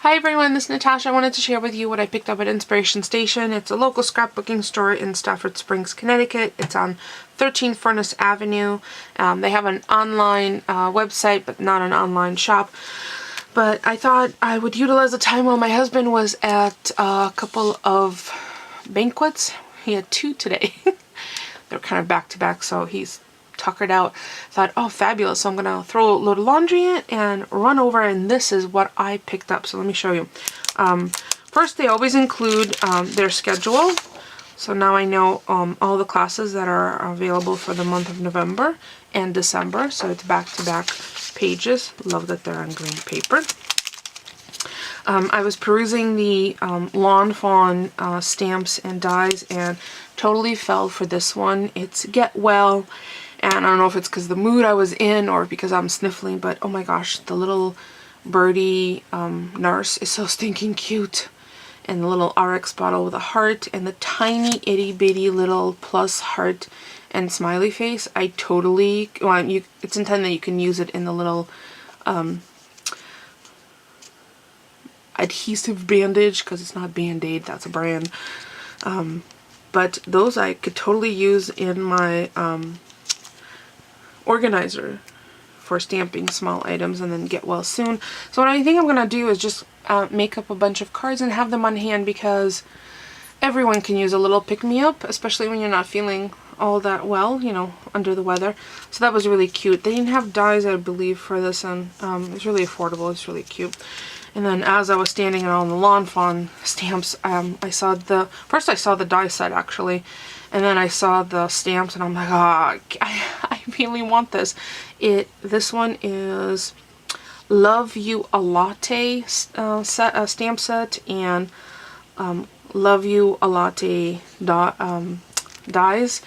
Hi everyone, this is Natasha. I wanted to share with you what I picked up at Inspiration Station. It's a local scrapbooking store in Stafford Springs, Connecticut. It's on 13 Furnace Avenue. They have an online website, but not an online shop. But I thought I would utilize the time while my husband was at a couple of banquets. He had 2 today. They're kind of back to back, so he's tuckered out. Thought, oh fabulous, so I'm gonna throw a load of laundry in and run over, and this is what I picked up. So let me show you. First, they always include their schedule, so now I know all the classes that are available for the month of November and December. So it's back-to-back pages. Love that they're on green paper. I was perusing the Lawn Fawn stamps and dies and totally fell for this one. It's Get Well. And I don't know if it's because the mood I was in or because I'm sniffling, but oh my gosh, the little birdie nurse is so stinking cute. And the little RX bottle with a heart and the tiny itty bitty little plus heart and smiley face. I totally, well, it's intended that you can use it in the little adhesive bandage, because it's not Band-Aid, that's a brand. But those I could totally use in my organizer for stamping small items and then get well soon. So what I think I'm gonna do is just make up a bunch of cards and have them on hand, because everyone can use a little pick-me-up, especially when you're not feeling all that well, you know, under the weather. So that was really cute. They didn't have dies, I believe, for this, and it's really affordable. It's really cute. And then as I was standing on the Lawn Fawn stamps, I saw the die set actually, and then I saw the stamps, and I'm like, oh, I really want this. This one is Love You a Latte stamp set, and Love You a Latte dies.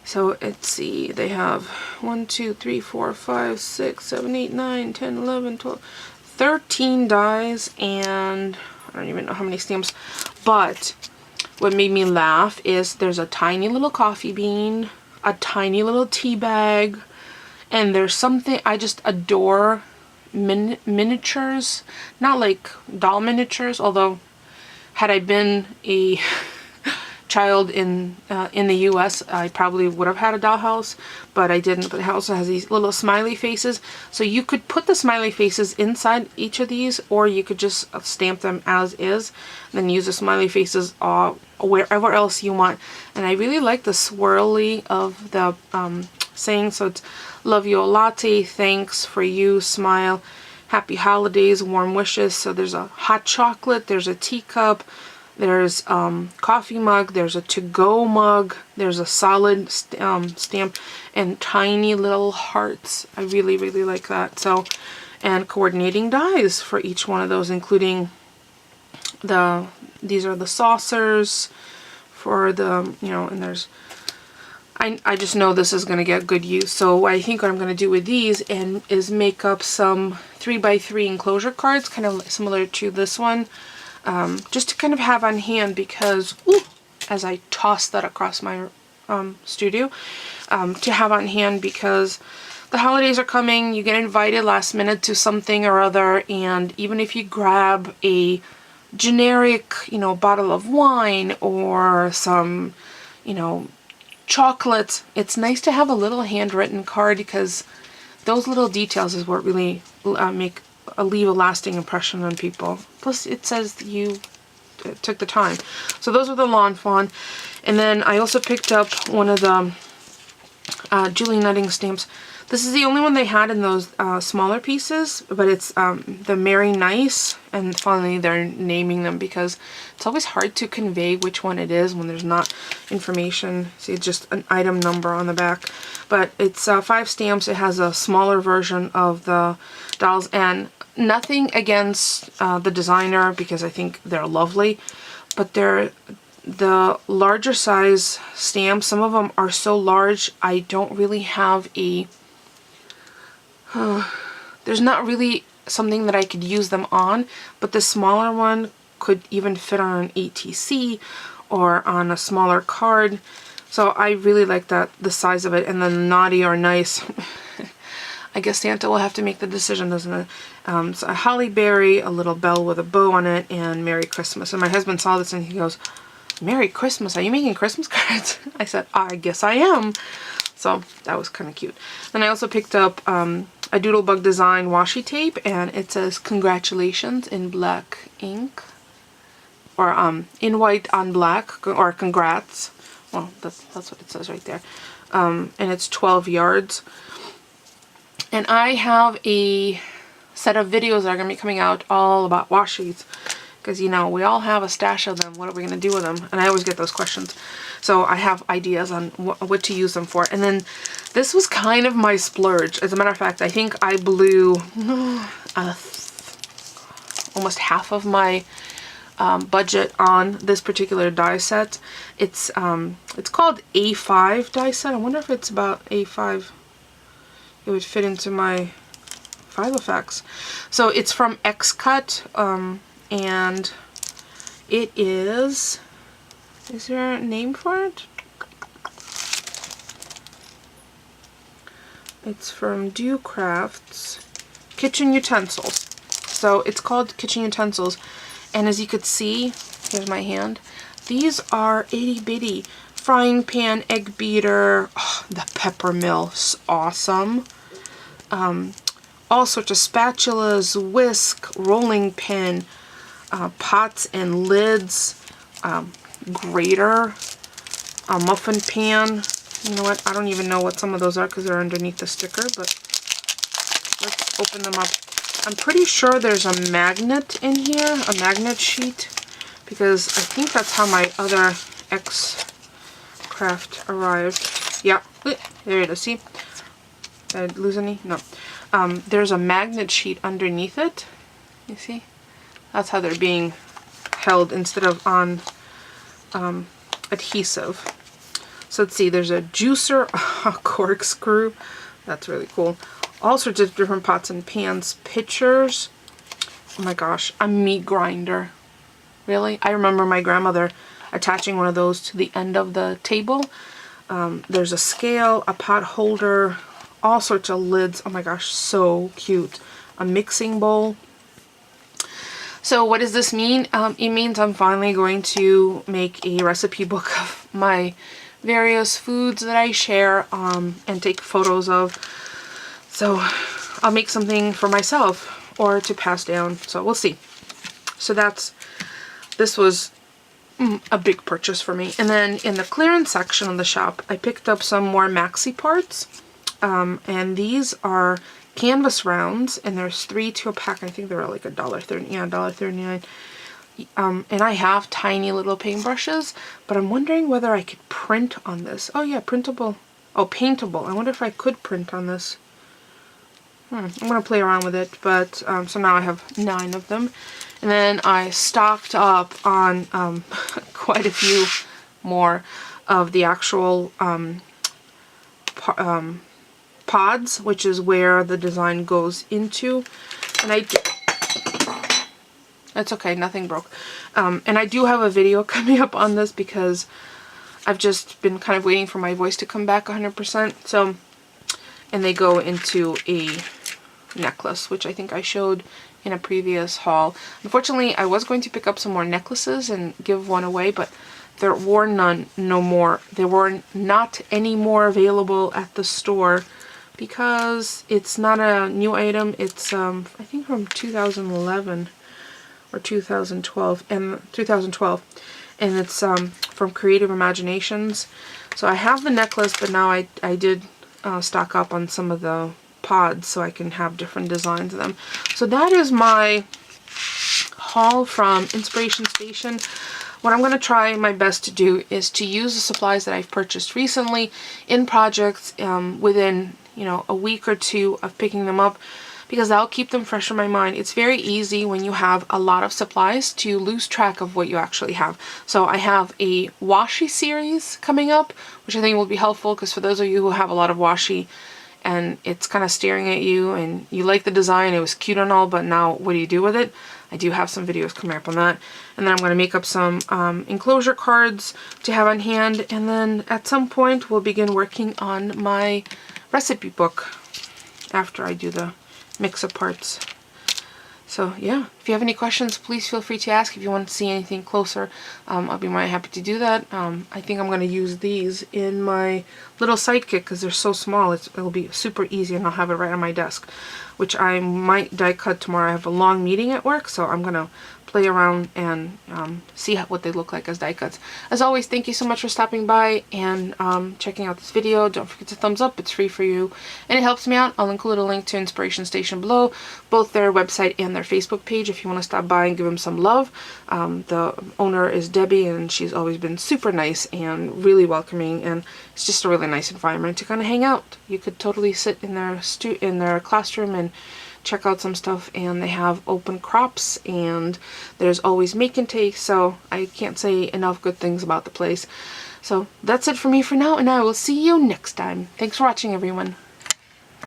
So let's see, they have 1, 2, 3, 4, 5, 6, 7, 8, 9, 10, 11, 12, 13 dies, and I don't even know how many stamps. But what made me laugh is there's a tiny little coffee bean, a tiny little tea bag, and there's something, I just adore miniatures. Not like doll miniatures, although had I been a child in the US, I probably would have had a dollhouse, but I didn't. But it also has these little smiley faces, so you could put the smiley faces inside each of these, or you could just stamp them as is, and then use the smiley faces wherever else you want. And I really like the swirly of the saying. So it's Love You a Latte, thanks, for you, smile, happy holidays, warm wishes. So there's a hot chocolate, there's a teacup, there's coffee mug, there's a to-go mug, there's a solid stamp, and tiny little hearts. I really, really like that. So, and coordinating dies for each one of those, including these are the saucers for the, you know, and there's, I just know this is going to get good use. So I think what I'm going to do with these is make up some 3x3 enclosure cards, kind of similar to this one. Just to kind of have on hand, because as I toss that across my studio, to have on hand, because the holidays are coming, you get invited last minute to something or other, and even if you grab a generic, you know, bottle of wine or some, you know, chocolates, it's nice to have a little handwritten card, because those little details is what really leave a lasting impression on people. Plus it says that you took the time. So those are the Lawn Fawn. And then I also picked up one of the Julie Nutting stamps. This is the only one they had in those smaller pieces, but it's the Merry Nice, and finally they're naming them, because it's always hard to convey which one it is when there's not information. See, it's just an item number on the back. But it's 5 stamps. It has a smaller version of the dolls, and nothing against the designer, because I think they're lovely, but they're the larger size stamps. Some of them are so large I don't really have a there's not really something that I could use them on, but the smaller one could even fit on an ATC or on a smaller card. So I really like that, the size of it. And then Naughty or Nice, I guess Santa will have to make the decision, doesn't it? So a holly berry, a little bell with a bow on it, and Merry Christmas. And my husband saw this and he goes, Merry Christmas, are you making Christmas cards? I said, I guess I am. So that was kind of cute. Then I also picked up a Doodlebug design washi tape, and it says congratulations in black ink, or in white on black, or congrats. Well, that's what it says right there. And it's 12 yards. And I have a set of videos that are going to be coming out all about washis. Because, you know, we all have a stash of them. What are we going to do with them? And I always get those questions. So I have ideas on what to use them for. And then this was kind of my splurge. As a matter of fact, I think I blew almost half of my budget on this particular die set. It's called A5 die set. I wonder if it's about A5. It would fit into my Filofax. So it's from X-Cut, and it is there a name for it? It's from Do Crafts Kitchen Utensils. So it's called Kitchen Utensils, and as you could see, here's my hand, these are itty bitty. Frying pan, egg beater, oh, the pepper mill, awesome. All sorts of spatulas, whisk, rolling pin, pots and lids, grater, a muffin pan. You know what? I don't even know what some of those are because they're underneath the sticker, but let's open them up. I'm pretty sure there's a magnet in here, a magnet sheet, because I think that's how my other X-Craft arrived. Yeah, there it is. See? Did I lose any? No. There's a magnet sheet underneath it. You see? That's how they're being held instead of on adhesive. So let's see, there's a juicer, a corkscrew. That's really cool. All sorts of different pots and pans, pitchers. Oh my gosh, a meat grinder. Really? I remember my grandmother attaching one of those to the end of the table. There's a scale, a pot holder, all sorts of lids. Oh my gosh, so cute. A mixing bowl. So what does this mean? It means I'm finally going to make a recipe book of my various foods that I share and take photos of. So I'll make something for myself or to pass down. So we'll see. So this was a big purchase for me. And then in the clearance section of the shop, I picked up some more maxi parts. And these are canvas rounds, and there's 3 to a pack. I think they're like $1.30, yeah, $1.39. And I have tiny little paintbrushes, but I'm wondering whether I could print on this. Oh yeah, printable. Oh, paintable. I wonder if I could print on this. I'm gonna play around with it, but so now I have 9 of them. And then I stocked up on quite a few more of the actual pods, which is where the design goes into. And that's okay, nothing broke. And I do have a video coming up on this because I've just been kind of waiting for my voice to come back 100%. So, and they go into a necklace, which I think I showed in a previous haul. Unfortunately, I was going to pick up some more necklaces and give one away, but there were no more. There were not any more available at the store because it's not a new item. It's I think from 2011 or 2012, and it's from Creative Imaginations. So I have the necklace, but now I did stock up on some of the pods so I can have different designs of them. So that is my haul from Inspiration Station. What I'm going to try my best to do is to use the supplies that I've purchased recently in projects within, you know, a week or two of picking them up, because that'll keep them fresh in my mind. It's very easy when you have a lot of supplies to lose track of what you actually have. So I have a washi series coming up, which I think will be helpful, because for those of you who have a lot of washi and it's kind of staring at you and you like the design, it was cute and all, but now what do you do with it? I do have some videos coming up on that. And then I'm going to make up some enclosure cards to have on hand, and then at some point we'll begin working on my recipe book. after I do the mix-up parts. So yeah, if you have any questions, please feel free to ask. If you want to see anything closer, I'll be more happy to do that. I think I'm going to use these in my little sidekick because they're so small. It'll be super easy, and I'll have it right on my desk, which I might die cut tomorrow. I have a long meeting at work, so I'm going to play around and see what they look like as die cuts. As always, thank you so much for stopping by and checking out this video. Don't forget to thumbs up. It's free for you and it helps me out. I'll include a link to Inspiration Station below, both their website and their Facebook page if you want to stop by and give them some love. The owner is Debbie, and she's always been super nice and really welcoming, and it's just a really nice environment to kind of hang out. You could totally sit in their classroom and check out some stuff, and they have open crops, and there's always make and take, so I can't say enough good things about the place. So that's it for me for now, and I will see you next time. Thanks for watching, everyone.